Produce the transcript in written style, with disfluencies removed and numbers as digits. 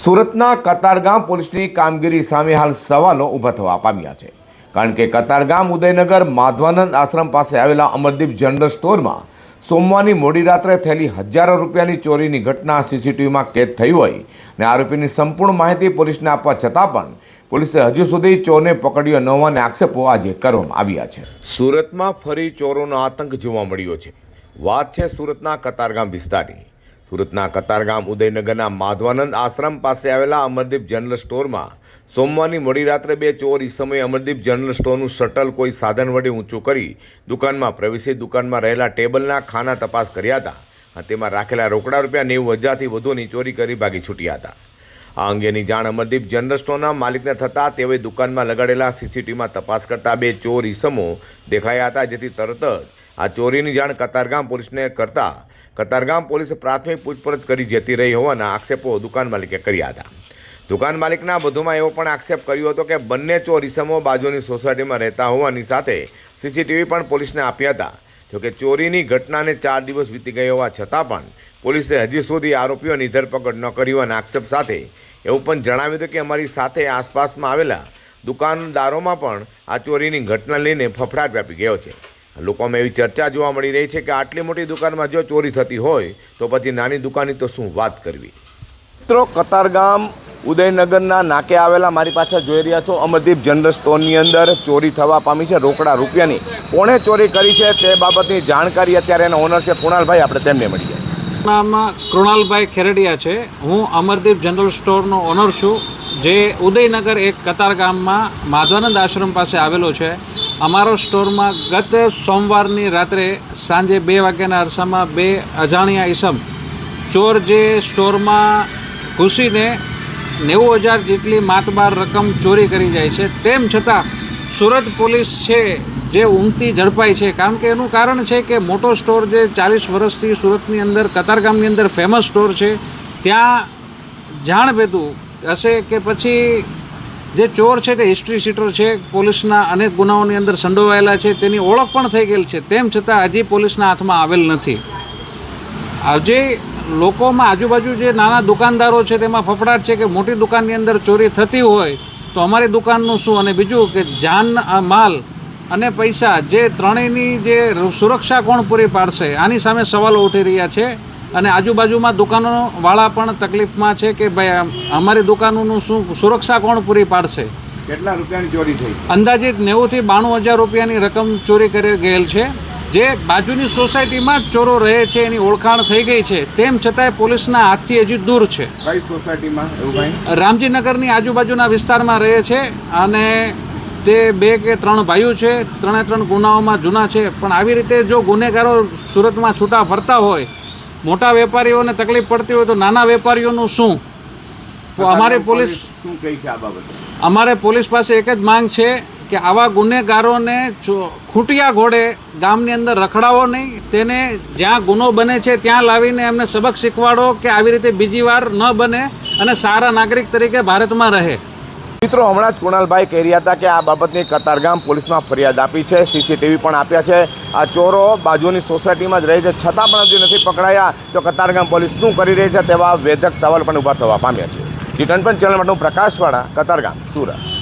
સુરતના કતારગામ પોલીસની કામગીરી સામે હાલ સવાલો ઊભા થવા પામ્યા છે, કારણ કે કતારગામ ઉદયનગર માધવાનંદ આશ્રમ પાસે આવેલા અમરદીપ જનરલ સ્ટોરમાં સોમવારની મોડી રાત્રે થયેલી હજારો રૂપિયાની ચોરીની ઘટના સીસીટીવીમાં કેદ થઈ હોય અને આરોપીની સંપૂર્ણ માહિતી પોલીસને આપવા છતાં પણ પોલીસે હજુ સુધી ચોરને પકડ્યો ન હોવાના આક્ષેપો આજે કરવામાં આવ્યા છે। સુરતમાં ફરી ચોરોનો આતંક જોવા મળ્યો છે। વાત છે સુરતના કતારગામ વિસ્તારની। સુરતના કતારગામ ઉદયનગરના માધવાનંદ આશ્રમ પાસે આવેલા અમરદીપ જનરલ સ્ટોરમાં સોમવારની મોડી રાત્રે બે ચોર ઈસમોએ અમરદીપ જનરલ સ્ટોરનું શટલ કોઈ સાધન વડે ઊંચું કરી દુકાનમાં પ્રવેશી દુકાનમાં રહેલા ટેબલના ખાના તપાસ કર્યા હતા અને તેમાં રાખેલા રોકડા રૂપિયા 90,000થી વધુની ચોરી કરી ભાગી છૂટ્યા હતા। આ અંગેની જાણ અમરદીપ જનરલ સ્ટોરના માલિકને થતાં તેઓએ દુકાનમાં લગાડેલા સીસીટીવીમાં તપાસ કરતા બે ચોર ઈસમો દેખાયા હતા, જેથી તરત જ આ ચોરીની જાણ કતારગામ પોલીસને કરતા કતારગામ પોલીસે પ્રાથમિક પૂછપરછ કરી જતી રહી હોવાના આક્ષેપો દુકાન માલિકે કર્યા હતા। દુકાન માલિકના વધુમાં એવો પણ આક્ષેપ કર્યો હતો કે બંને ચોર ઈસમો બાજુની સોસાયટીમાં રહેતા હોવાની સાથે સીસીટીવી પણ પોલીસને આપ્યા હતા। જોકે ચોરીની ઘટનાને 4 દિવસ વીતી ગયા હોવા છતાં પણ પોલીસે હજી સુધી આરોપીઓની ધરપકડ ન કરી હોવાના આક્ષેપ સાથે એવું પણ જણાવ્યું હતું કે અમારી સાથે આસપાસમાં આવેલા દુકાનદારોમાં પણ આ ચોરીની ઘટના લઈને ફફડાટ વ્યાપી ગયો છે। લોકોમાં એવી ચર્ચા જોવા મળી રહી છે કે આટલી મોટી દુકાનમાં જો ચોરી થતી હોય તો પછી નાની દુકાનની તો શું વાત કરવી। મિત્રો, કતારગામ ઉદયનગરના નાકે આવેલા મારી પાસે જોઈ રહ્યા છો અમરદીપ જનરલ સ્ટોરની અંદર ચોરી થવા પામી છે। રોકડા રૂપિયાની કોણે ચોરી કરી છે તે બાબતની જાણકારી અત્યારે એના ઓનર છે કૃણાલભાઈ, આપણે તેમને મળીએ। નામ કૃણાલભાઈ ખેરડિયા છે। હું અમરદીપ જનરલ સ્ટોરનો ઓનર છું, જે ઉદયનગર એક કતારગામમાં માધવાનંદ આશ્રમ પાસે આવેલો છે। અમારો સ્ટોરમાં ગત સોમવારની રાત્રે સાંજે 2 વાગ્યાના અરસામાં 2 અજાણ્યા ઈસમ ચોર જે સ્ટોરમાં ઘૂસીને 90,000 જેટલી માતબાર રકમ ચોરી કરી જાય છે। તેમ છતાં સુરત પોલીસ છે જે ઊંઘતી ઝડપાઈ છે, કારણ કે એનું કારણ છે કે મોટો સ્ટોર જે 40 વર્ષથી સુરતની અંદર કતારગામની અંદર ફેમસ સ્ટોર છે, ત્યાં જાણભેદું હશે કે પછી જે ચોર છે તે હિસ્ટ્રી શીટર છે, પોલીસના અનેક ગુનાઓની અંદર સંડોવાયેલા છે, તેની ઓળખ પણ થઈ ગયેલ છે। તેમ છતાં હજી પોલીસના હાથમાં આવેલ નથી। આજે લોકોમાં આજુબાજુ જે નાના દુકાનદારો છે તેમાં ફફડાટ છે કે મોટી દુકાનની અંદર ચોરી થતી હોય તો અમારી દુકાનનું શું, અને બીજું કે જાન માલ અને પૈસા જે ત્રણેયની જે સુરક્ષા કોણ પૂરી પાડશે, આની સામે સવાલો ઉઠી રહ્યા છે। અને આજુબાજુમાં દુકાનોવાળા પણ તકલીફમાં છે કે ભાઈ અમારી દુકાનોનું શું સુરક્ષા કોણ પૂરી પાડશે। કેટલા રૂપિયાની ચોરી થઈ? અંદાજિત 90,000થી 92,000 રૂપિયાની રકમ ચોરી કરી ગયેલ છે, જે બાજુની સોસાયટીમાં જ ચોરો રહે છે, એની ઓળખાણ થઈ ગઈ છે। તેમ છતાંય પોલીસના હાથથી હજી દૂર છે। કઈ સોસાયટીમાં? એવું કંઈ રામજીનગરની આજુબાજુના વિસ્તારમાં રહે છે અને તે 2 કે 3 ભાઈઓ છે, 3 ગુનાઓમાં જૂના છે। પણ આવી રીતે જો ગુનેગારો સુરતમાં છૂટા ફરતા હોય, મોટા વેપારીઓને તકલીફ પડતી હોય તો નાના વેપારીઓનું શું? અમારે પોલીસ શું કહે છે આ બાબતે? અમારે પોલીસ પાસે એક જ માંગ છે કે આવા ગુનેગારોને ખૂટિયા ઘોડે ગામની અંદર રખડાવો નહીં, તેને જ્યાં ગુનો બને છે ત્યાં લાવીને એમને સબક શીખવાડો કે આવી રીતે બીજી વાર ન બને અને સારા નાગરિક તરીકે ભારતમાં રહે। મિત્રો, હમણાં જ કૃણાલભાઈ કહી રહ્યા હતા કે આ બાબતની કતારગામ પોલીસમાં ફરિયાદ આપી છે, સીસીટીવી પણ આપ્યા છે। આ ચોરો બાજુની સોસાયટીમાં જ રહે છે, છતાં પણ હજુ નથી પકડાયા તો કતારગામ પોલીસ શું કરી રહી છે તેવા વેધક સવાલ પણ ઊભા થવા પામ્યા છે। જી ટનપન ચેનલ માટે હું પ્રકાશવાળા, કતારગામ, સુરત।